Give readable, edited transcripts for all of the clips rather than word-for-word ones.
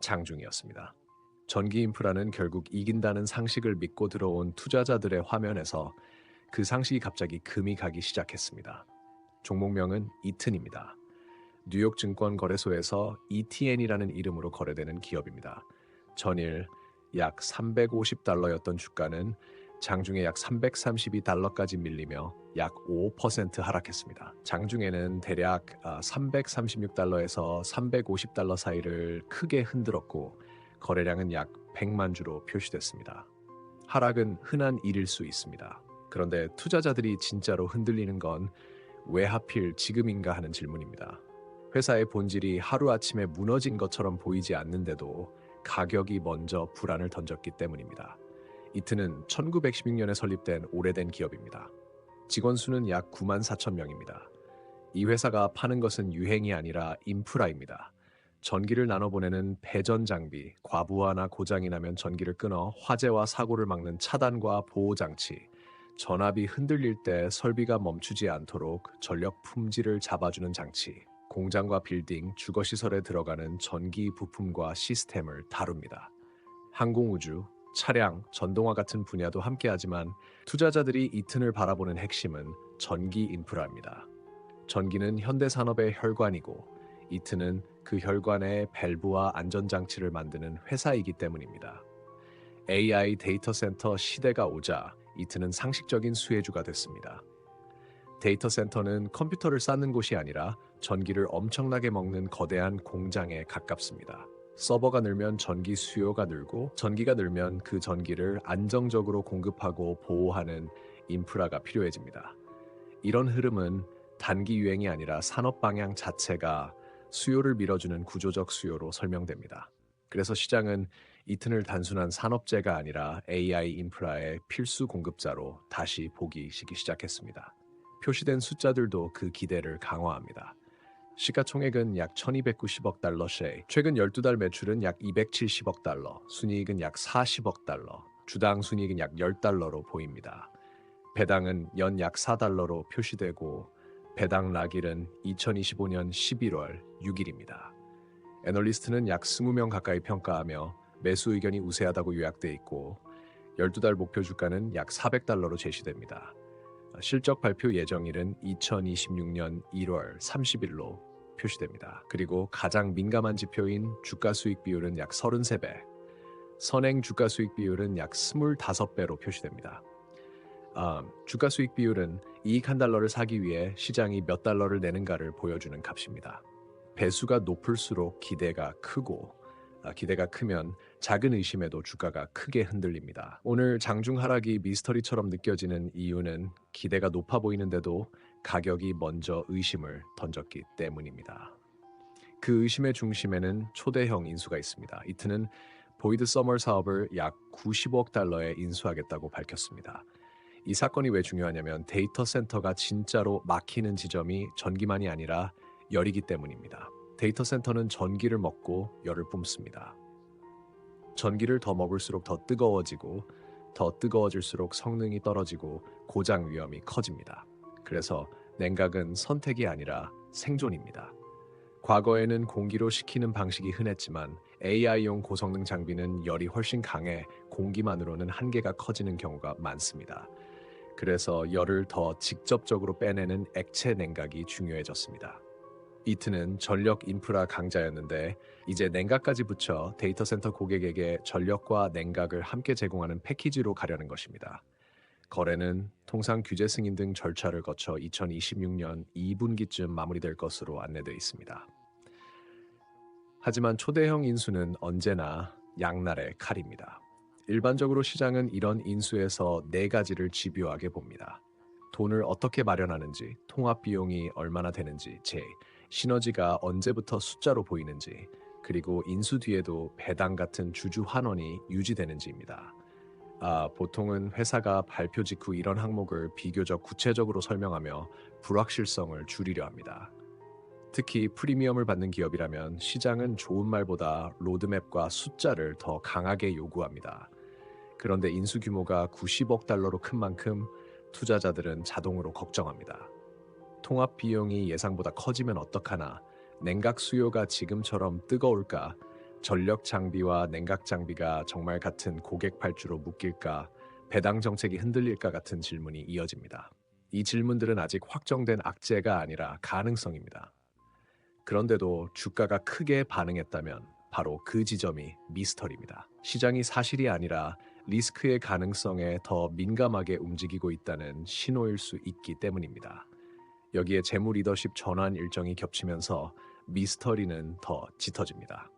장중이었습니다. 전기 인프라는 결국 이긴다는 상식을 믿고 들어온 투자자들의 화면에서 그 상식이 갑자기 금이 가기 시작했습니다. 종목명은 이튼입니다. 뉴욕 증권거래소에서 ETN이라는 이름으로 거래되는 기업입니다. 전일 약 350달러였던 주가는 장중에 약 332달러까지 밀리며 약 5% 하락했습니다. 장중에는 대략 336달러에서 350달러 사이를 크게 흔들었고 거래량은 약 100만 주로 표시됐습니다. 하락은 흔한 일일 수 있습니다. 그런데 투자자들이 진짜로 흔들리는 건 왜 하필 지금인가 하는 질문입니다. 회사의 본질이 하루아침에 무너진 것처럼 보이지 않는데도 가격이 먼저 불안을 던졌기 때문입니다. 이튼은 1916년에 설립된 오래된 기업입니다. 직원 수는 약 9만 4천 명입니다. 이 회사가 파는 것은 유행이 아니라 인프라입니다. 전기를 나눠보내는 배전 장비, 과부하나 고장이 나면 전기를 끊어 화재와 사고를 막는 차단과 보호 장치, 전압이 흔들릴 때 설비가 멈추지 않도록 전력 품질을 잡아주는 장치, 공장과 빌딩, 주거시설에 들어가는 전기 부품과 시스템을 다룹니다. 항공우주, 차량, 전동화 같은 분야도 함께하지만 투자자들이 이튼을 바라보는 핵심은 전기 인프라입니다. 전기는 현대산업의 혈관이고 이튼은 그 혈관의 밸브와 안전장치를 만드는 회사이기 때문입니다. AI 데이터 센터 시대가 오자 이튼은 상식적인 수혜주가 됐습니다. 데이터 센터는 컴퓨터를 쌓는 곳이 아니라 전기를 엄청나게 먹는 거대한 공장에 가깝습니다. 서버가 늘면 전기 수요가 늘고 전기가 늘면 그 전기를 안정적으로 공급하고 보호하는 인프라가 필요해집니다. 이런 흐름은 단기 유행이 아니라 산업 방향 자체가 수요를 밀어주는 구조적 수요로 설명됩니다. 그래서 시장은 이튼을 단순한 산업재가 아니라 AI 인프라의 필수 공급자로 다시 보기 시작했습니다. 표시된 숫자들도 그 기대를 강화합니다. 시가총액은 약 1290억 달러씩, 최근 12달 매출은 약 270억 달러, 순이익은 약 40억 달러, 주당 순이익은 약 10달러로 보입니다. 배당은 연 약 4달러로 표시되고 배당 낙일은 2025년 11월 6일입니다. 애널리스트는 약 20명 가까이 평가하며 매수 의견이 우세하다고 요약돼 있고 12달 목표 주가는 약 400달러로 제시됩니다. 실적 발표 예정일은 2026년 1월 30일로 표시됩니다. 그리고 가장 민감한 지표인 주가 수익 비율은 약 33배, 선행 주가 수익 비율은 약 25배로 표시됩니다. 주가 수익 비율은 이익 한 달러를 사기 위해 시장이 몇 달러를 내는가를 보여주는 값입니다. 배수가 높을수록 기대가 크고 기대가 크면 작은 의심에도 주가가 크게 흔들립니다. 오늘 장중 하락이 미스터리처럼 느껴지는 이유는 기대가 높아 보이는데도 가격이 먼저 의심을 던졌기 때문입니다. 그 의심의 중심에는 초대형 인수가 있습니다. 이튼은 보이드 서머 사업을 약 90억 달러에 인수하겠다고 밝혔습니다. 이 사건이 왜 중요하냐면 데이터 센터가 진짜로 막히는 지점이 전기만이 아니라 열이기 때문입니다. 데이터 센터는 전기를 먹고 열을 뿜습니다. 전기를 더 먹을수록 더 뜨거워지고 더 뜨거워질수록 성능이 떨어지고 고장 위험이 커집니다. 그래서 냉각은 선택이 아니라 생존입니다. 과거에는 공기로 식히는 방식이 흔했지만 AI용 고성능 장비는 열이 훨씬 강해 공기만으로는 한계가 커지는 경우가 많습니다. 그래서 열을 더 직접적으로 빼내는 액체 냉각이 중요해졌습니다. 이튼은 전력 인프라 강자였는데 이제 냉각까지 붙여 데이터 센터 고객에게 전력과 냉각을 함께 제공하는 패키지로 가려는 것입니다. 거래는 통상 규제 승인 등 절차를 거쳐 2026년 2분기쯤 마무리될 것으로 안내되어 있습니다. 하지만 초대형 인수는 언제나 양날의 칼입니다. 일반적으로 시장은 이런 인수에서 네 가지를 집요하게 봅니다. 돈을 어떻게 마련하는지, 통합 비용이 얼마나 되는지, 시너지가 언제부터 숫자로 보이는지, 그리고 인수 뒤에도 배당 같은 주주 환원이 유지되는지입니다. 보통은 회사가 발표 직후 이런 항목을 비교적 구체적으로 설명하며 불확실성을 줄이려 합니다. 특히 프리미엄을 받는 기업이라면 시장은 좋은 말보다 로드맵과 숫자를 더 강하게 요구합니다. 그런데 인수 규모가 90억 달러로 큰 만큼 투자자들은 자동으로 걱정합니다. 통합 비용이 예상보다 커지면 어떡하나, 냉각 수요가 지금처럼 뜨거울까, 전력 장비와 냉각 장비가 정말 같은 고객 발주로 묶일까, 배당 정책이 흔들릴까 같은 질문이 이어집니다. 이 질문들은 아직 확정된 악재가 아니라 가능성입니다. 그런데도 주가가 크게 반응했다면 바로 그 지점이 미스터리입니다. 시장이 사실이 아니라 리스크의 가능성에 더 민감하게 움직이고 있다는 신호일 수 있기 때문입니다. 여기에 재무 리더십 전환 일정이 겹치면서 미스터리는 더 짙어집니다.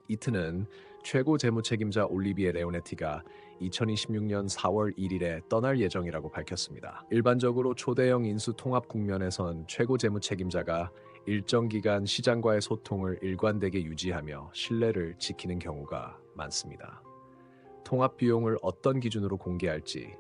이트는 최고 재무 책임자 올리비에 레오네티가 2026년 4월 1일에 떠날 예정이라고 밝혔습니다. 일반적으로 초대형 인수 통합 국면에선 최고 재무 책임자가 일정 기간 시장과의 소통을 일관되게 유지하며 신뢰를 지키는 경우가 많습니다. 통합 비용을 어떤 기준으로 공개할지,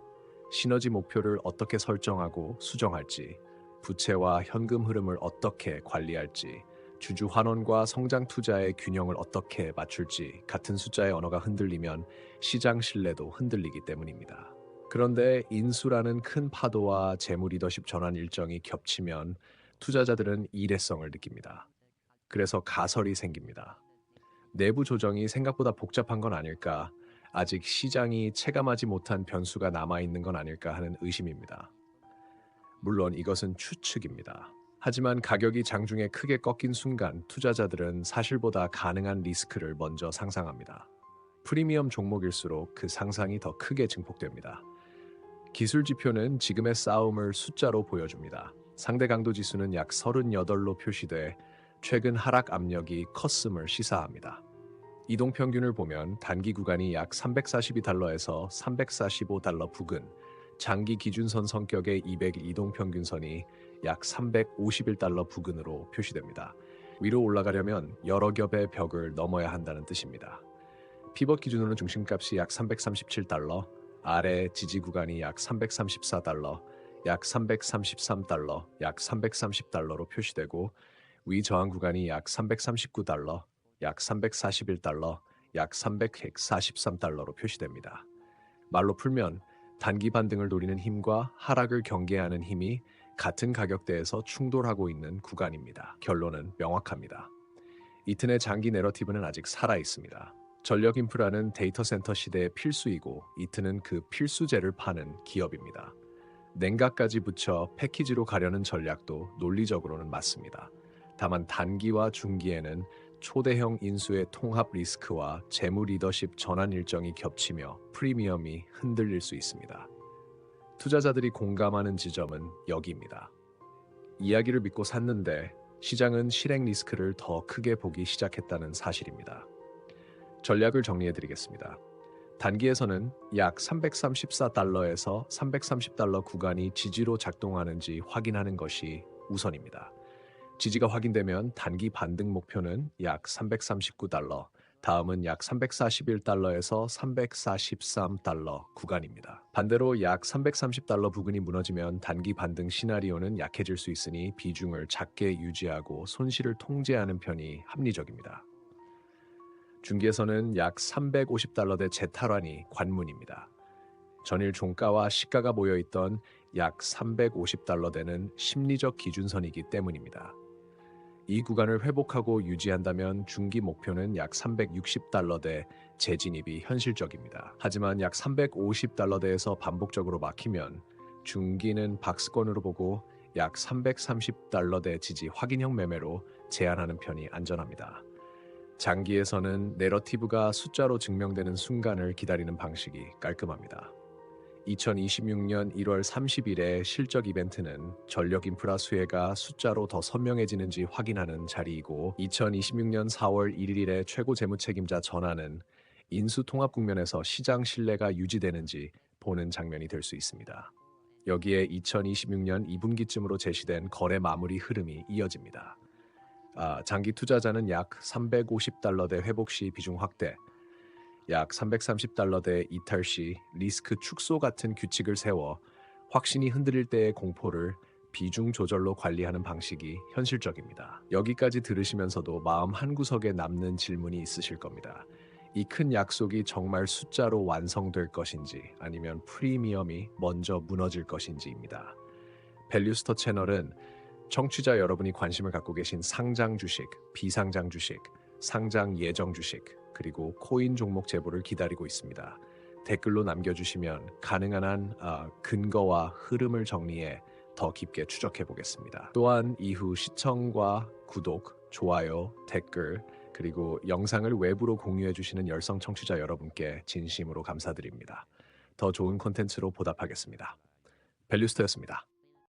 시너지 목표를 어떻게 설정하고 수정할지, 부채와 현금 흐름을 어떻게 관리할지, 주주 환원과 성장 투자의 균형을 어떻게 맞출지 같은 숫자의 언어가 흔들리면 시장 신뢰도 흔들리기 때문입니다. 그런데 인수라는 큰 파도와 재무 리더십 전환 일정이 겹치면 투자자들은 일회성을 느낍니다. 그래서 가설이 생깁니다. 내부 조정이 생각보다 복잡한 건 아닐까, 아직 시장이 체감하지 못한 변수가 남아있는 건 아닐까 하는 의심입니다. 물론 이것은 추측입니다. 하지만 가격이 장중에 크게 꺾인 순간 투자자들은 사실보다 가능한 리스크를 먼저 상상합니다. 프리미엄 종목일수록 그 상상이 더 크게 증폭됩니다. 기술 지표는 지금의 싸움을 숫자로 보여줍니다. 상대 강도 지수는 약 38로 표시돼 최근 하락 압력이 컸음을 시사합니다. 이동평균을 보면 단기 구간이 약 342달러에서 345달러 부근, 장기 기준선 성격의 200일 이동평균선이 약 351달러 부근으로 표시됩니다. 위로 올라가려면 여러 겹의 벽을 넘어야 한다는 뜻입니다. 피벗 기준으로는 중심값이 약 337달러, 아래 지지 구간이 약 334달러, 약 333달러, 약 330달러로 표시되고 위 저항 구간이 약 339달러, 약 341달러, 약 343달러로 표시됩니다. 말로 풀면 단기 반등을 노리는 힘과 하락을 경계하는 힘이 같은 가격대에서 충돌하고 있는 구간입니다. 결론은 명확합니다. 이튼의 장기 내러티브는 아직 살아 있습니다. 전력 인프라는 데이터 센터 시대의 필수이고 이튼은 그 필수제를 파는 기업입니다. 냉각까지 붙여 패키지로 가려는 전략도 논리적으로는 맞습니다. 다만 단기와 중기에는 초대형 인수의 통합 리스크와 재무 리더십 전환 일정이 겹치며 프리미엄이 흔들릴 수 있습니다. 투자자들이 공감하는 지점은 여기입니다. 이야기를 믿고 샀는데 시장은 실행 리스크를 더 크게 보기 시작했다는 사실입니다. 전략을 정리해드리겠습니다. 단기에서는 약 334달러에서 330달러 구간이 지지로 작동하는지 확인하는 것이 우선입니다. 지지가 확인되면 단기 반등 목표는 약 339달러, 다음은 약 341달러에서 343달러 구간입니다. 반대로 약 330달러 부근이 무너지면 단기 반등 시나리오는 약해질 수 있으니 비중을 작게 유지하고 손실을 통제하는 편이 합리적입니다. 중기에서는 약 350달러대 재탈환이 관문입니다. 전일 종가와 시가가 모여있던 약 350달러대는 심리적 기준선이기 때문입니다. 이 구간을 회복하고 유지한다면 중기 목표는 약 360달러대 재진입이 현실적입니다. 하지만 약 350달러대에서 반복적으로 막히면 중기는 박스권으로 보고 약 330달러대 지지 확인형 매매로 제한하는 편이 안전합니다. 장기에서는 내러티브가 숫자로 증명되는 순간을 기다리는 방식이 깔끔합니다. 2026년 1월 30일의 실적 이벤트는 전력 인프라 수혜가 숫자로 더 선명해지는지 확인하는 자리이고 2026년 4월 1일의 최고 재무 책임자 전환은 인수 통합 국면에서 시장 신뢰가 유지되는지 보는 장면이 될 수 있습니다. 여기에 2026년 2분기쯤으로 제시된 거래 마무리 흐름이 이어집니다. 장기 투자자는 약 350달러대 회복 시 비중 확대, 약 330달러대 이탈 시 리스크 축소 같은 규칙을 세워 확신이 흔들릴 때의 공포를 비중 조절로 관리하는 방식이 현실적입니다. 여기까지 들으시면서도 마음 한구석에 남는 질문이 있으실 겁니다. 이 큰 약속이 정말 숫자로 완성될 것인지 아니면 프리미엄이 먼저 무너질 것인지입니다. 밸류스터 채널은 청취자 여러분이 관심을 갖고 계신 상장 주식, 비상장 주식, 상장 예정 주식, 그리고 코인 종목 제보를 기다리고 있습니다. 댓글로 남겨주시면 가능한 한 근거와 흐름을 정리해 더 깊게 추적해 보겠습니다. 또한 이후 시청과 구독, 좋아요, 댓글, 그리고 영상을 외부로 공유해 주시는 열성 청취자 여러분께 진심으로 감사드립니다. 더 좋은 콘텐츠로 보답하겠습니다. 밸류스터였습니다.